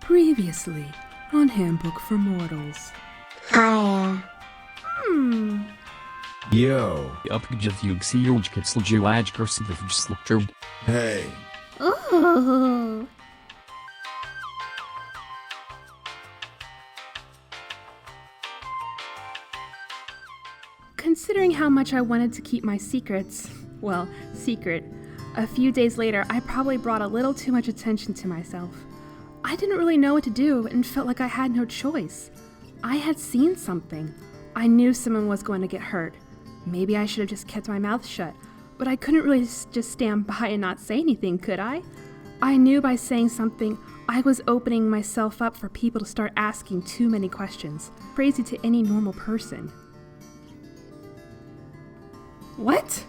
Previously on Handbook for Mortals. Hiya. Yo. Hey. Ooh. Considering how much I wanted to keep my secret, a few days later I probably brought a little too much attention to myself. I didn't really know what to do and felt like I had no choice. I had seen something. I knew someone was going to get hurt. Maybe I should have just kept my mouth shut, but I couldn't really just stand by and not say anything, could I? I knew by saying something, I was opening myself up for people to start asking too many questions, crazy to any normal person. What?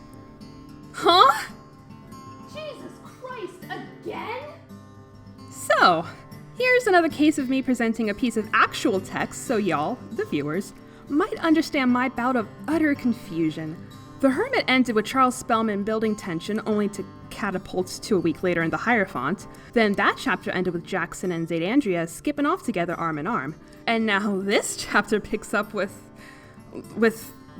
Huh? Jesus Christ, again? So, here's another case of me presenting a piece of actual text so y'all, the viewers, might understand my bout of utter confusion. The Hermit ended with Charles Spellman building tension only to catapult to a week later in the Hierophant. Then that chapter ended with Jackson and Zade Andrea skipping off together arm in arm. And now this chapter picks up with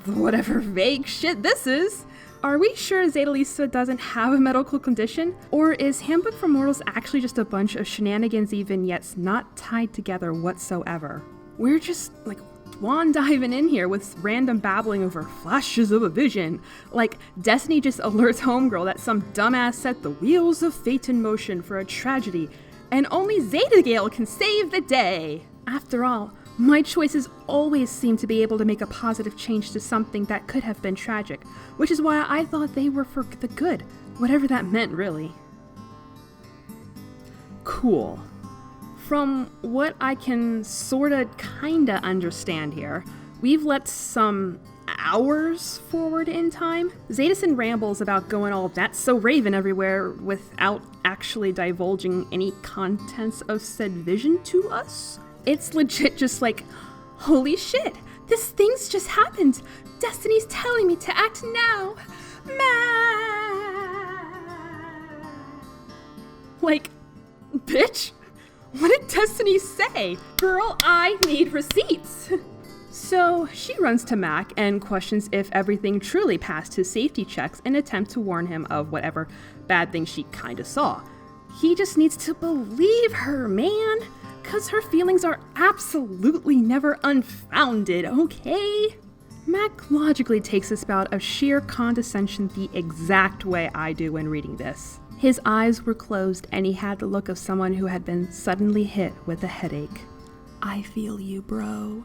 whatever vague shit this is. Are we sure Zade doesn't have a medical condition? Or is Handbook for Mortals actually just a bunch of shenanigansy vignettes not tied together whatsoever? We're just, swan diving in here with random babbling over flashes of a vision. Like, Destiny just alerts Homegirl that some dumbass set the wheels of fate in motion for a tragedy, and only Zade can save the day. After all, my choices always seem to be able to make a positive change to something that could have been tragic, which is why I thought they were for the good, whatever that meant really. Cool. From what I can sorta kinda understand here, we've leapt some hours forward in time. Zadison rambles about going all that's so Raven everywhere without actually divulging any contents of said vision to us. It's legit just like, holy shit, this thing's just happened. Destiny's telling me to act now. Like, bitch, what did Destiny say? Girl, I need receipts. So she runs to Mac and questions if everything truly passed his safety checks in an attempt to warn him of whatever bad thing she kinda saw. He just needs to believe her, man. 'Cause her feelings are absolutely never unfounded, okay? Mac logically takes this bout of sheer condescension the exact way I do when reading this. His eyes were closed and he had the look of someone who had been suddenly hit with a headache. I feel you, bro.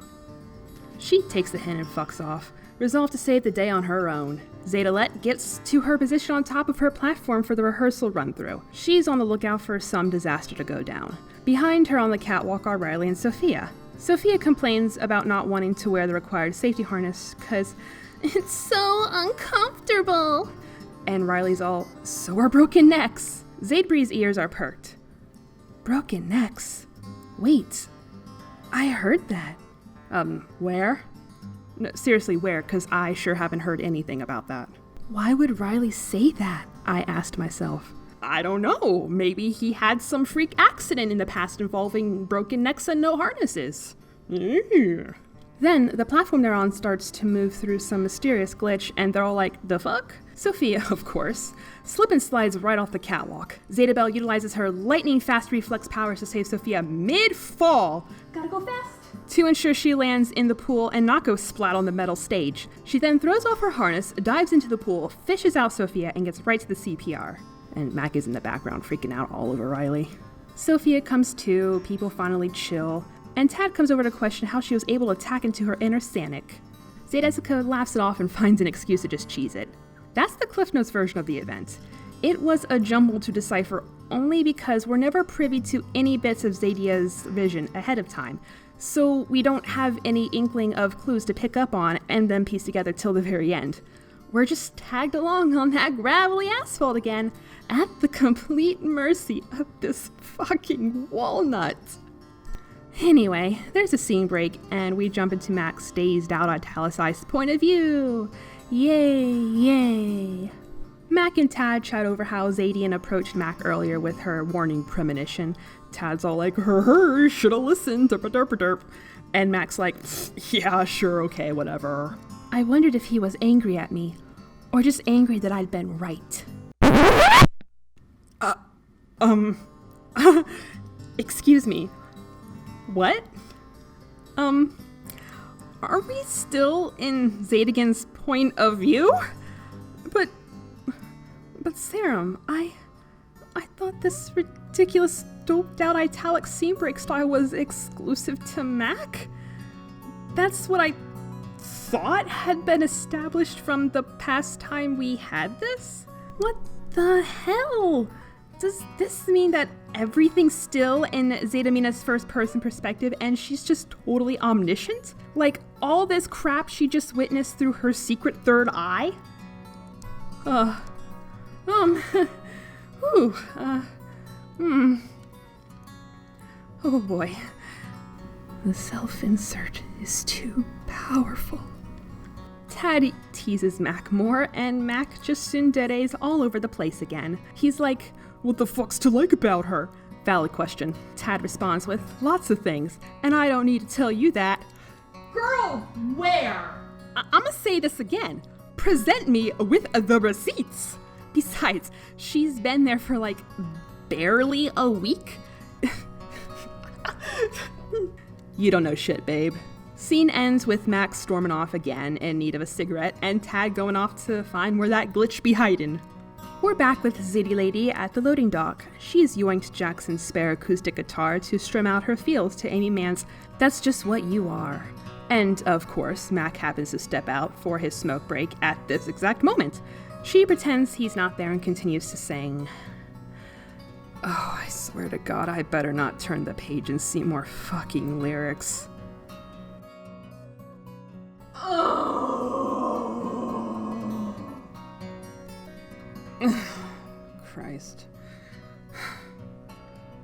She takes the hint and fucks off, resolved to save the day on her own. Zadalette gets to her position on top of her platform for the rehearsal run-through. She's on the lookout for some disaster to go down. Behind her on the catwalk are Riley and Sofia. Sofia complains about not wanting to wear the required safety harness because it's so uncomfortable. And Riley's all, so are broken necks. Zadebree's ears are perked. Broken necks? Wait, I heard that. Where? No, seriously, where? Because I sure haven't heard anything about that. Why would Riley say that? I asked myself. I don't know. Maybe he had some freak accident in the past involving broken necks and no harnesses. Then the platform they're on starts to move through some mysterious glitch, and they're all like, the fuck? Sofia, of course, slip and slides right off the catwalk. Zadabelle utilizes her lightning-fast reflex powers to save Sofia mid-fall. Gotta go fast. To ensure she lands in the pool and not go splat on the metal stage. She then throws off her harness, dives into the pool, fishes out Sofia, and gets right to the CPR. And Mac is in the background freaking out all over Riley. Sofia comes to, people finally chill, and Tad comes over to question how she was able to attack into her inner Sanic. Zadesica laughs it off and finds an excuse to just cheese it. That's the Cliff Notes version of the event. It was a jumble to decipher only because we're never privy to any bits of Zadia's vision ahead of time, so we don't have any inkling of clues to pick up on and then piece together till the very end. We're just tagged along on that gravelly asphalt again, at the complete mercy of this fucking walnut. Anyway, there's a scene break, and we jump into Mac's dazed out italicized point of view. Yay, yay. Mac and Tad chat over how Zadian approached Mac earlier with her warning premonition. Tad's all like, her, shoulda listened, derp derp derp. And Mac's like, yeah, sure, okay, whatever. I wondered if he was angry at me, or just angry that I'd been right. Excuse me. What? Are we still in Zadigan's point of view? But Serum, I thought this ridiculous doped out italic seam break style was exclusive to Mac? That's what I thought had been established from the past time we had this? What the hell? Does this mean that everything's still in Zadamina's first person perspective and she's just totally omniscient? Like all this crap she just witnessed through her secret third eye? Oh boy. The self-insert is too powerful. Tad teases Mac more, and Mac just tsunderes all over the place again. He's like, what the fuck's to like about her? Valid question. Tad responds with, lots of things, and I don't need to tell you that. Girl, where? I'ma say this again. Present me with the receipts. Besides, she's been there for like barely a week. You don't know shit, babe. Scene ends with Max storming off again in need of a cigarette and Tad going off to find where that glitch be hiding. We're back with Zade Lady at the loading dock. She's yoinked Jackson's spare acoustic guitar to strum out her feels to Amy Mann's That's Just What You Are. And, of course, Mac happens to step out for his smoke break at this exact moment. She pretends he's not there and continues to sing. Oh, I swear to God, I better not turn the page and see more fucking lyrics. Oh. Christ.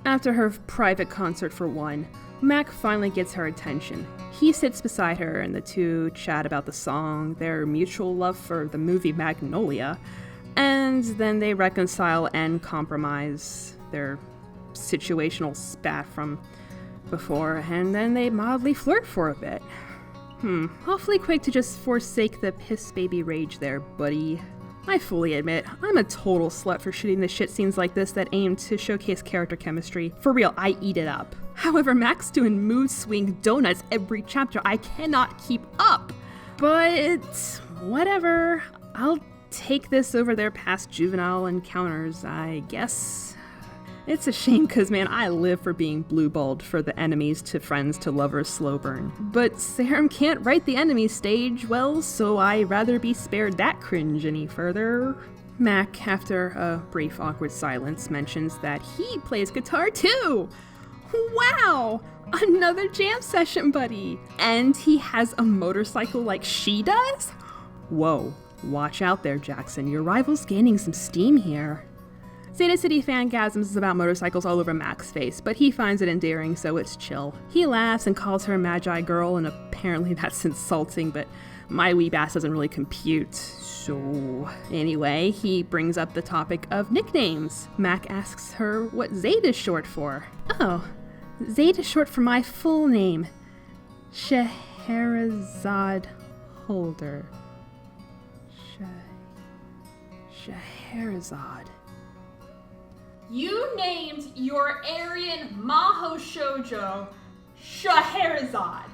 After her private concert for one, Mac finally gets her attention. He sits beside her and the two chat about the song, their mutual love for the movie Magnolia, and then they reconcile and compromise their situational spat from before, and then they mildly flirt for a bit. Awfully quick to just forsake the piss baby rage there, buddy. I fully admit, I'm a total slut for shooting the shit scenes like this that aim to showcase character chemistry. For real, I eat it up. However, Mac's doing mood swing donuts every chapter. I cannot keep up. But whatever. I'll take this over their past juvenile encounters, I guess. It's a shame because, man, I live for being blue-balled for the enemies to friends to lovers slow burn. But Serum can't write the enemy stage well, so I'd rather be spared that cringe any further. Mac, after a brief awkward silence, mentions that he plays guitar too! Wow! Another jam session buddy! And he has a motorcycle like she does? Whoa, watch out there, Jackson. Your rival's gaining some steam here. Zeta City fangasms about motorcycles all over Mac's face, but he finds it endearing, so it's chill. He laughs and calls her Magi Girl, and apparently that's insulting, but my weeb ass doesn't really compute. So, anyway, he brings up the topic of nicknames. Mac asks her what Zade is short for. Oh, Zade is short for my full name, Scheherazade Holder. Scheherazade. You named your Aryan Maho Shoujo Scheherazade.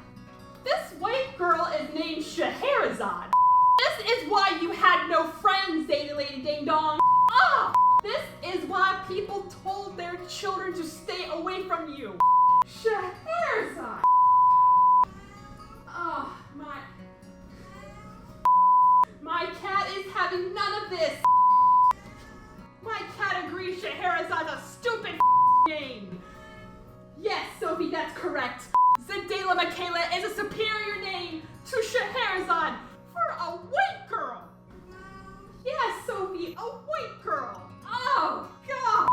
This white girl is named Scheherazade. This is why you had no friends, Zeta Lady Ding Dong. Ah! This is why people told their children to stay away from you. Scheherazade. Oh, my cat is having none of this. My cat agrees Scheherazade's a stupid name. Yes, Sophie, that's correct. Zadela Michaela is a superior name to Scheherazade for a white girl. Yes, Sophie, a white girl. Oh, God.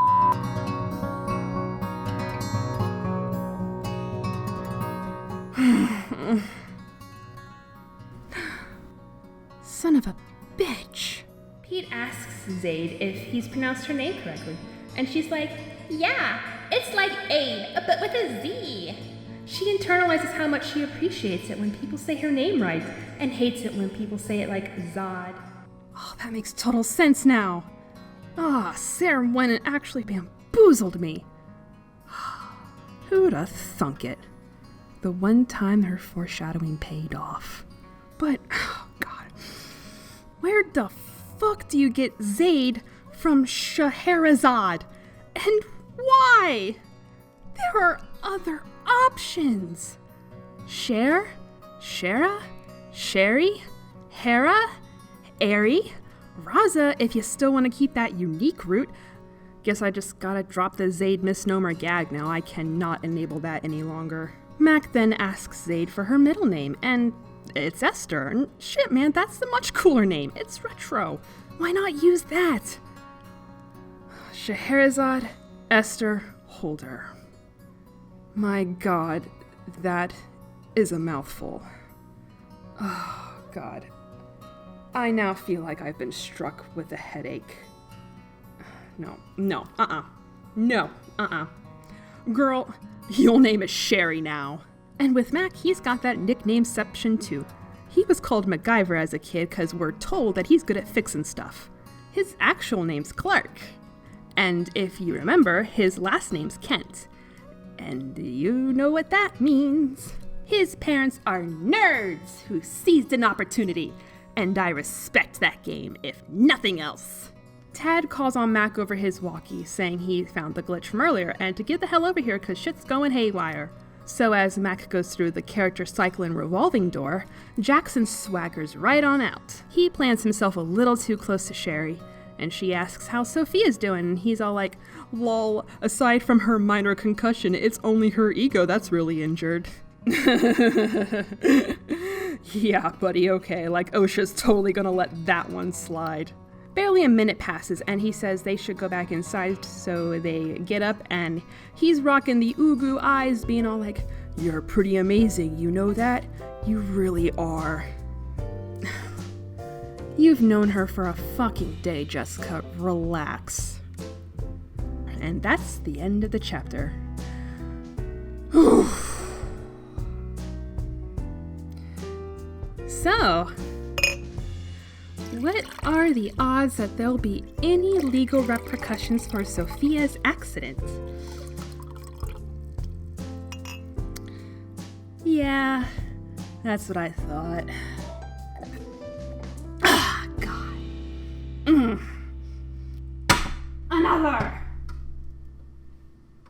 Son of a bitch. Pete asks Zade if he's pronounced her name correctly, and she's like, yeah, it's like Aid, but with a Z. She internalizes how much she appreciates it when people say her name right, and hates it when people say it like Zade. Oh, that makes total sense now. Sarah went and actually bamboozled me. Who'd have thunk it? The one time her foreshadowing paid off. But, oh God, where the fuck do you get Zade from Scheherazade? And why? There are other options. Cher, Shara, Sherry, Hera, Airy, Raza, if you still want to keep that unique route. Guess I just gotta drop the Zade misnomer gag now. I cannot enable that any longer. Mac then asks Zade for her middle name, and it's Esther. And shit, man, that's the much cooler name. It's retro. Why not use that? Scheherazade, Esther, Holder. My God, that is a mouthful. Oh, God. I now feel like I've been struck with a headache. No, Girl, you'll name it Sherry now. And with Mac, he's got that nicknameception too. He was called MacGyver as a kid because we're told that he's good at fixing stuff. His actual name's Clark. And if you remember, his last name's Kent. And you know what that means. His parents are nerds who seized an opportunity. And I respect that game, if nothing else. Tad calls on Mac over his walkie, saying he found the glitch from earlier and to get the hell over here because shit's going haywire. So as Mac goes through the character cycle and revolving door, Jackson swaggers right on out. He plants himself a little too close to Sherry, and she asks how Sofia's doing, and he's all like, lol, aside from her minor concussion, it's only her ego that's really injured. Yeah, buddy, okay, like OSHA's totally gonna let that one slide. Barely a minute passes and he says they should go back inside, so they get up and he's rocking the ooh eyes, being all like, you're pretty amazing, you know that? You really are. You've known her for a fucking day, Jessica, relax. And that's the end of the chapter. So, what are the odds that there'll be any legal repercussions for Sofia's accident? Yeah, that's what I thought.